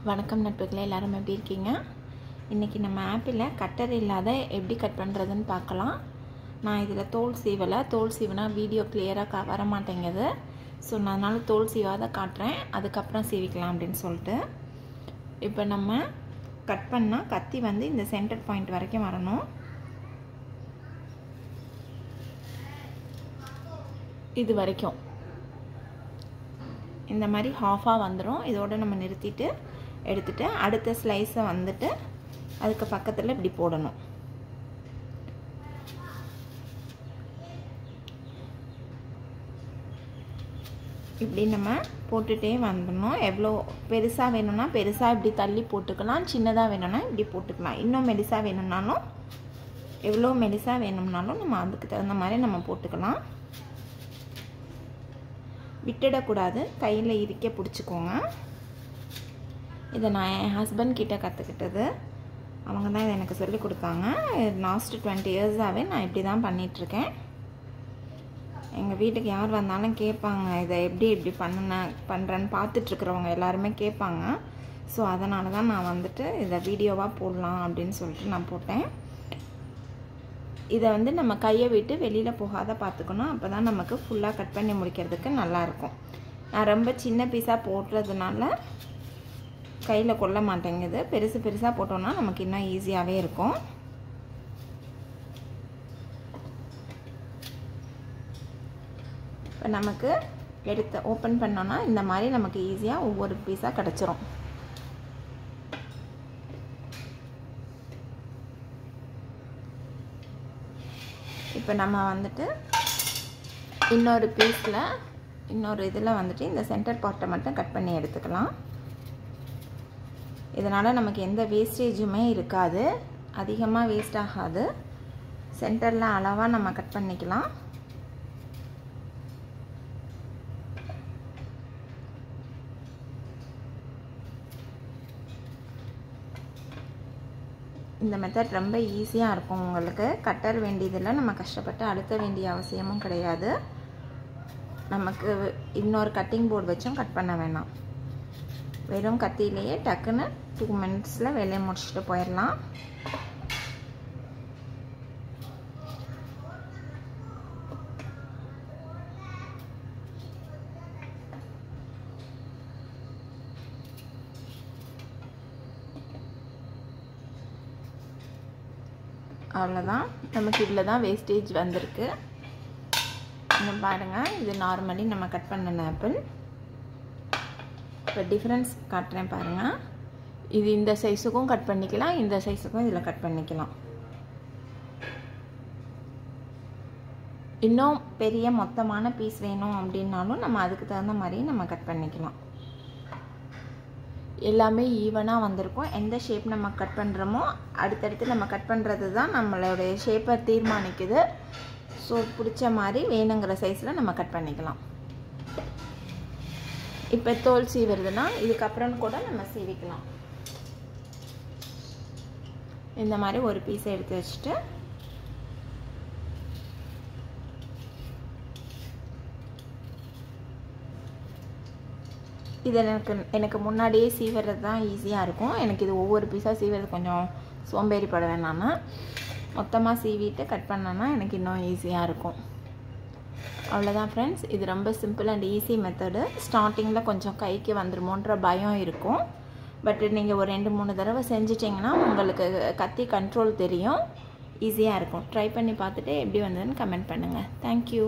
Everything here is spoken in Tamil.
வணக்கம் நட்புகளே, எல்லாரும் எப்படி இருக்கீங்க? இன்றைக்கி நம்ம ஆப்பிளில் கட்டர் இல்லாத எப்படி கட் பண்ணுறதுன்னு பார்க்கலாம். நான் இதில் தோல் சீவினா வீடியோ கிளியராக வர மாட்டேங்குது. ஸோ நான் அதனால் தோல் சீவாத காட்டுறேன், அதுக்கப்புறம் சீவிக்கலாம் அப்படின்னு சொல்லிட்டு. இப்போ நம்ம கட் பண்ணால் கத்தி வந்து இந்த சென்டர் பாயிண்ட் வரைக்கும் வரணும். இது வரைக்கும் இந்த மாதிரி ஹாஃபாக வந்துடும். இதோடு நம்ம நிறுத்திட்டு எடுத்துட்டு அடுத்த ஸ்லைஸை வந்துட்டு அதுக்கு பக்கத்தில் இப்படி போடணும். இப்படி நம்ம போட்டுகிட்டே வந்துடணும். எவ்வளோ பெருசாக வேணும்னா பெருசாக இப்படி தள்ளி போட்டுக்கலாம், சின்னதாக வேணும்னா இப்படி போட்டுக்கலாம். இன்னும் மெலிசாக வேணும்னாலும் எவ்வளோ மெலிசாக வேணும்னாலும் நம்ம அதுக்கு தகுந்த மாதிரி நம்ம போட்டுக்கலாம். விட்டுடக்கூடாது, கையில் இறுக்க பிடிச்சிக்கோங்க. இதை நான் என் ஹஸ்பண்ட் கிட்டே கற்றுக்கிட்டது. அவங்க தான் இதை எனக்கு சொல்லிக் கொடுத்தாங்க. லாஸ்ட் 20 இயர்ஸாகவே நான் இப்படி தான் பண்ணிகிட்ருக்கேன். எங்கள் வீட்டுக்கு யார் வந்தாலும் கேட்பாங்க, இதை எப்படி பண்ணுறேன்னு பார்த்துட்ருக்குறவங்க எல்லாருமே கேட்பாங்க. ஸோ அதனால தான் நான் வந்துட்டு இதை வீடியோவாக போடலாம் அப்படின்னு சொல்லிட்டு நான் போட்டேன். இதை வந்து நம்ம கையை விட்டு வெளியில் போகாத பார்த்துக்கணும். அப்போ தான் நமக்கு ஃபுல்லாக கட் பண்ணி முடிக்கிறதுக்கு நல்லாயிருக்கும். நான் ரொம்ப சின்ன பீஸாக போடுறதுனால கையில் கொள்ள மாட்டேங்குது. பெருசாக போட்டோம்னா நமக்கு இன்னும் ஈஸியாகவே இருக்கும். இப்போ நமக்கு எடுத்து ஓப்பன் பண்ணோன்னா இந்த மாதிரி நமக்கு ஈஸியாக ஒவ்வொரு பீஸாக கிடச்சிரும். இப்போ நம்ம வந்துட்டு இன்னொரு இதில் வந்துட்டு இந்த சென்டர் பார்ட்டை மட்டும் கட் பண்ணி எடுத்துக்கலாம். இதனால் நமக்கு எந்த வேஸ்டேஜுமே இருக்காது, அதிகமாக வேஸ்ட் ஆகாது. சென்டரில் அளவாக நம்ம கட் பண்ணிக்கலாம். இந்த மெத்தட் ரொம்ப ஈஸியாக இருக்கும். உங்களுக்கு கட்டர் வேண்டியதில்லை, நம்ம கஷ்டப்பட்டு அழுத்த வேண்டிய அவசியமும் கிடையாது. நமக்கு இன்னொரு கட்டிங் போர்டு வச்சும் கட் பண்ண வேணாம். வெறும் கத்தியிலேயே டக்குன்னு 2 மினிட்ஸில் வேலையை முடிச்சுட்டு போயிடலாம். அவ்வளோதான், நமக்கு இதில் தான் வேஸ்டேஜ் வந்திருக்கு. இன்னும் பாருங்கள், இது நார்மலி நம்ம கட் பண்ண ஆப்பிள். இப்போ டிஃப்ரென்ஸ் காட்டுறேன் பாருங்கள். இது இந்த சைஸுக்கும் கட் பண்ணிக்கலாம், இந்த சைஸுக்கும் இதில் கட் பண்ணிக்கலாம். இன்னும் பெரிய மொத்தமான பீஸ் வேணும் அப்படின்னாலும் நம்ம அதுக்கு தகுந்த மாதிரி நம்ம கட் பண்ணிக்கலாம். எல்லாமே ஈவனாக வந்திருக்கும். எந்த ஷேப் நம்ம கட் பண்ணுறோமோ அடுத்தடுத்து நம்ம கட் பண்ணுறது தான் நம்மளுடைய ஷேப்பை தீர்மானிக்குது. ஸோ பிடிச்ச மாதிரி வேணுங்கிற சைஸில் நம்ம கட் பண்ணிக்கலாம். இப்போ தோல் சீவுறதுனா இதுக்கப்புறம் கூட நம்ம சீவிக்கலாம். இந்த மாதிரி ஒரு பீஸை எடுத்து வச்சுட்டு இது எனக்கு முன்னாடியே சீவுறது தான் ஈஸியாக இருக்கும். எனக்கு இது ஒவ்வொரு பீஸாக சீவுறது கொஞ்சம் சோம்பேறிப்படுவேன். நான் மொத்தமாக சீவிட்டு கட் பண்ணேன்னா எனக்கு இன்னும் ஈஸியாக இருக்கும். அவ்வளோதான் ஃப்ரெண்ட்ஸ், இது ரொம்ப சிம்பிள் அண்ட் ஈஸி மெத்தடு. ஸ்டார்டிங்கில் கொஞ்சம் கைக்கு வந்துருமோன்ற பயம் இருக்கும். பட் நீங்கள் ஒரு 2-3 தடவை செஞ்சிட்டிங்கன்னா உங்களுக்கு கத்தி கண்ட்ரோல் தெரியும், ஈஸியாக இருக்கும். ட்ரை பண்ணி பார்த்துட்டு எப்படி வந்ததுன்னு கமெண்ட் பண்ணுங்கள். தேங்க்யூ.